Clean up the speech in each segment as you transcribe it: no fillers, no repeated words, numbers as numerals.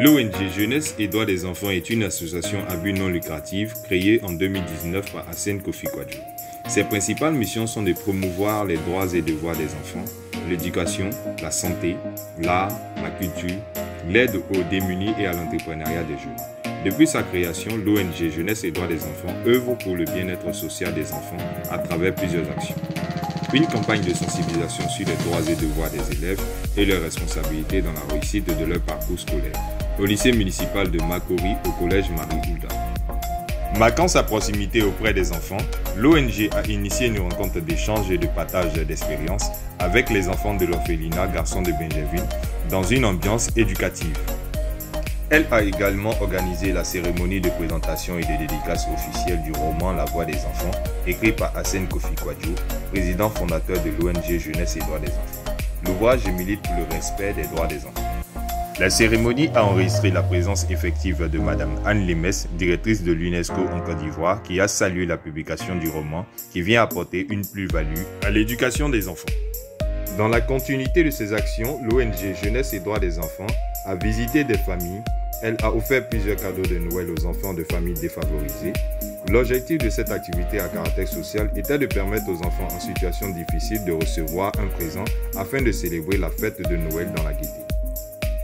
L'ONG Jeunesse et Droits des Enfants est une association à but non lucratif créée en 2019 par Hassan Kofi Kwadjo. Ses principales missions sont de promouvoir les droits et devoirs des enfants, l'éducation, la santé, l'art, la culture, l'aide aux démunis et à l'entrepreneuriat des jeunes. Depuis sa création, l'ONG Jeunesse et Droits des Enfants œuvre pour le bien-être social des enfants à travers plusieurs actions. Une campagne de sensibilisation sur les droits et devoirs des élèves et leurs responsabilités dans la réussite de leur parcours scolaire. Au lycée municipal de Makori, au collège Marie-Houda. Marquant sa proximité auprès des enfants, l'ONG a initié une rencontre d'échange et de partage d'expériences avec les enfants de l'orphelinat Garçons de Benjerville dans une ambiance éducative. Elle a également organisé la cérémonie de présentation et de dédicace officielle du roman La Voix des enfants, écrit par Hassan Kofi Kwadjo, président fondateur de l'ONG Jeunesse et Droits des enfants. L'ouvrage milite pour le respect des droits des enfants. La cérémonie a enregistré la présence effective de Madame Anne Lemes, directrice de l'UNESCO en Côte d'Ivoire, qui a salué la publication du roman qui vient apporter une plus-value à l'éducation des enfants. Dans la continuité de ses actions, l'ONG Jeunesse et Droits des enfants a visité des familles. Elle a offert plusieurs cadeaux de Noël aux enfants de familles défavorisées. L'objectif de cette activité à caractère social était de permettre aux enfants en situation difficile de recevoir un présent afin de célébrer la fête de Noël dans la gaieté.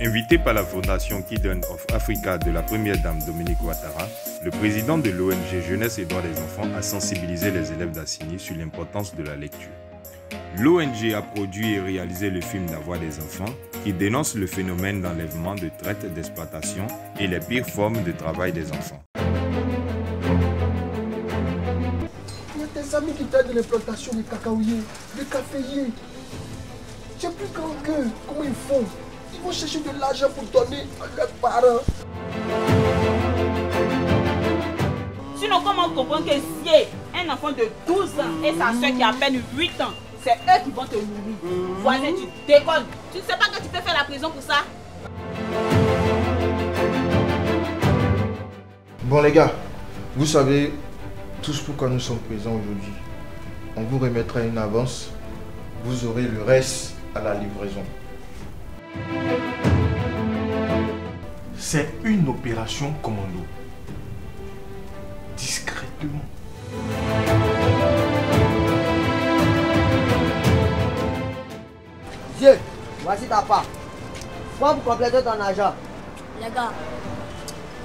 Invité par la fondation Kidden of Africa de la première dame Dominique Ouattara, le président de l'ONG Jeunesse et Droits des Enfants a sensibilisé les élèves d'Assini sur l'importance de la lecture. L'ONG a produit et réalisé le film La Voix des enfants qui dénonce le phénomène d'enlèvement, de traite, d'exploitation et les pires formes de travail des enfants. Il y a des amis qui traitent de l'exploitation des cacaoyers, des caféiers. J'ai plus grand qu'eux. Comment ils font? Ils vont chercher de l'argent pour donner à leurs parents. Sinon, comment comprendre que si un enfant de 12 ans et sa soeur qui a à peine 8 ans, c'est eux qui vont te nourrir. Voisin, tu décolles. Tu ne sais pas que tu peux faire la prison pour ça? Bon les gars, vous savez tous pourquoi nous sommes présents aujourd'hui. On vous remettra une avance. Vous aurez le reste à la livraison. C'est une opération commando. Discrètement. Dieu, voici ta part. Faut vous compléter ton argent. Les gars,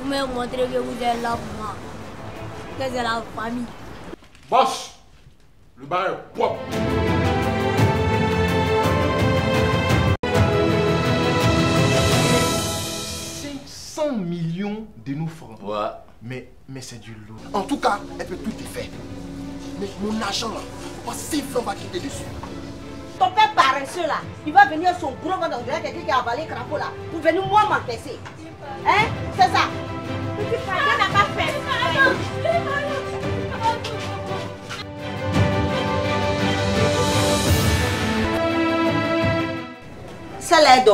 vous me montrez que vous êtes là pour moi. Que c'est la famille. Boss, le bar est propre. 500 millions de nos francs. Ouais. Mais c'est du lourd. En tout cas, elle peut tout y faire. Mais mon argent là, pas 6 francs va quitter dessus. Ton père paresseux là, il va venir son gros ventre, on dirait quelqu'un qui a avalé le crapaud là, pour venir moi m'encaisser. Hein? C'est ça? Petit frère n'a pas fait. C'est l'aide.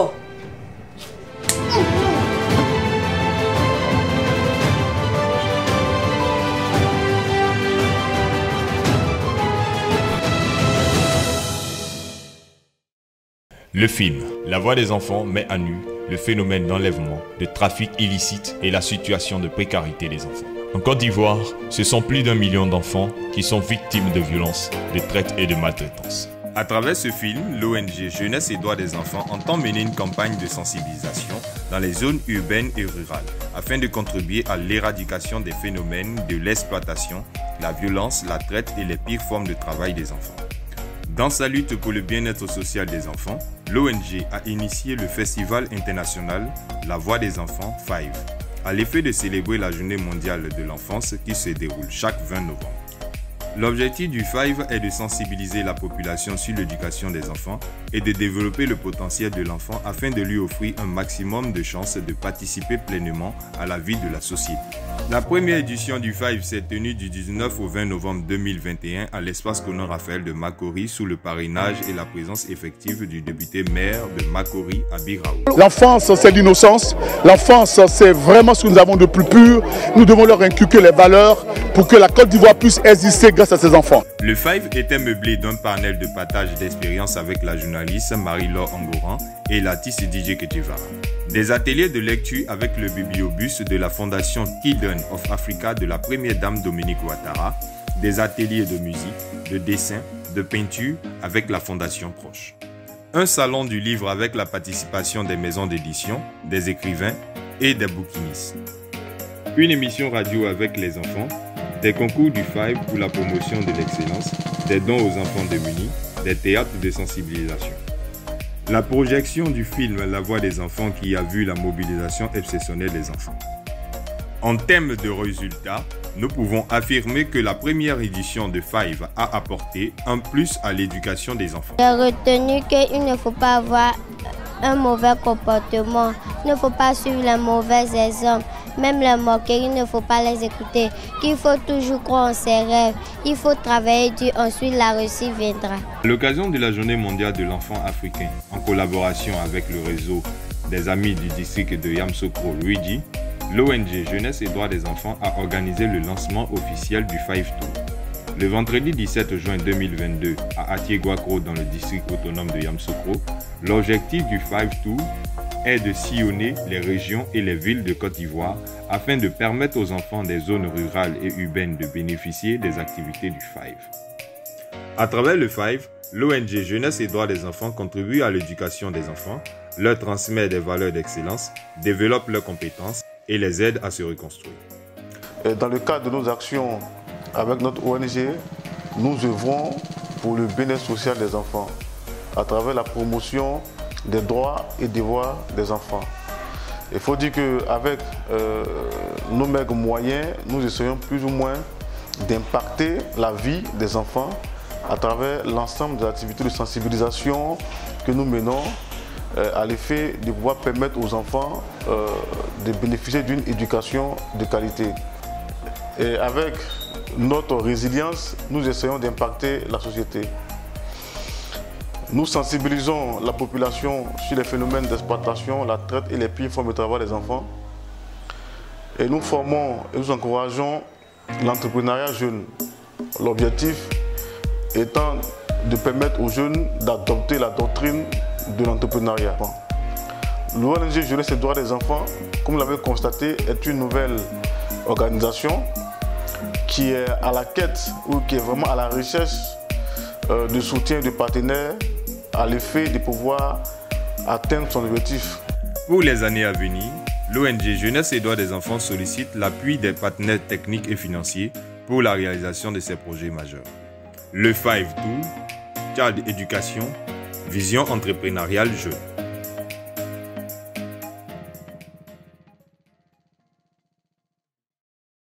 Le film La Voix des enfants met à nu le phénomène d'enlèvement, de trafic illicite et la situation de précarité des enfants. En Côte d'Ivoire, ce sont plus d'1 million d'enfants qui sont victimes de violences, de traite et de maltraitance. À travers ce film, l'ONG Jeunesse et Droits des Enfants entend mener une campagne de sensibilisation dans les zones urbaines et rurales afin de contribuer à l'éradication des phénomènes de l'exploitation, la violence, la traite et les pires formes de travail des enfants. Dans sa lutte pour le bien-être social des enfants, l'ONG a initié le festival international La Voix des enfants 5, à l'effet de célébrer la journée mondiale de l'enfance qui se déroule chaque 20 novembre. L'objectif du 5 est de sensibiliser la population sur l'éducation des enfants et de développer le potentiel de l'enfant afin de lui offrir un maximum de chances de participer pleinement à la vie de la société. La première édition du 5 s'est tenue du 19 au 20 novembre 2021 à l'espace Conan Raphaël de Makori sous le parrainage et la présence effective du député maire de Makori, Abi Raoult. L'enfance, c'est l'innocence. L'enfance, c'est vraiment ce que nous avons de plus pur. Nous devons leur inculquer les valeurs pour que la Côte d'Ivoire puisse exister grâce à ses enfants. Le 5 était meublé d'un panel de partage d'expériences avec la journaliste Marie-Laure Angoran et l'artiste DJ Ketevara. Des ateliers de lecture avec le bibliobus de la Fondation Children of Africa de la première dame Dominique Ouattara, des ateliers de musique, de dessin, de peinture avec la Fondation Proche. Un salon du livre avec la participation des maisons d'édition, des écrivains et des bouquinistes. Une émission radio avec les enfants, des concours du FIVE pour la promotion de l'excellence, des dons aux enfants démunis, des théâtres de sensibilisation. La projection du film La Voix des enfants qui a vu la mobilisation exceptionnelle des enfants. En termes de résultats, nous pouvons affirmer que la première édition de FIVE a apporté un plus à l'éducation des enfants. J'ai retenu qu'il ne faut pas avoir un mauvais comportement, il ne faut pas suivre les mauvais exemples, même les moqueries, il ne faut pas les écouter, qu'il faut toujours croire en ses rêves, il faut travailler dur, ensuite la réussite viendra. À l'occasion de la Journée mondiale de l'enfant africain, en collaboration avec le réseau des amis du district de Yamoussoukro, Luigi, l'ONG Jeunesse et Droits des enfants a organisé le lancement officiel du FIVE Tour. Le vendredi 17 juin 2022 à Atié-Guakro dans le district autonome de Yamoussoukro, l'objectif du FIVE Tour est de sillonner les régions et les villes de Côte d'Ivoire afin de permettre aux enfants des zones rurales et urbaines de bénéficier des activités du FIVE. À travers le FIVE, l'ONG Jeunesse et Droits des enfants contribue à l'éducation des enfants, leur transmet des valeurs d'excellence, développe leurs compétences et les aide à se reconstruire. Dans le cadre de nos actions avec notre ONG, nous œuvrons pour le bien-être social des enfants à travers la promotion des droits et devoirs des enfants. Il faut dire qu'avec nos maigres moyens, nous essayons plus ou moins d'impacter la vie des enfants à travers l'ensemble des activités de sensibilisation que nous menons à l'effet de pouvoir permettre aux enfants de bénéficier d'une éducation de qualité. Et avec notre résilience, nous essayons d'impacter la société. Nous sensibilisons la population sur les phénomènes d'exploitation, la traite et les pires formes de travail des enfants. Et nous formons et nous encourageons l'entrepreneuriat jeune. L'objectif étant de permettre aux jeunes d'adopter la doctrine de l'entrepreneuriat. L'ONG Jeunesse et Droits des enfants, comme vous l'avez constaté, est une nouvelle organisation qui est à la quête ou qui est vraiment à la recherche de soutien de partenaires à l'effet de pouvoir atteindre son objectif. Pour les années à venir, l'ONG Jeunesse et Droits des enfants sollicite l'appui des partenaires techniques et financiers pour la réalisation de ces projets majeurs. Le FIVE Tour, Child Education, Vision entrepreneuriale jeune.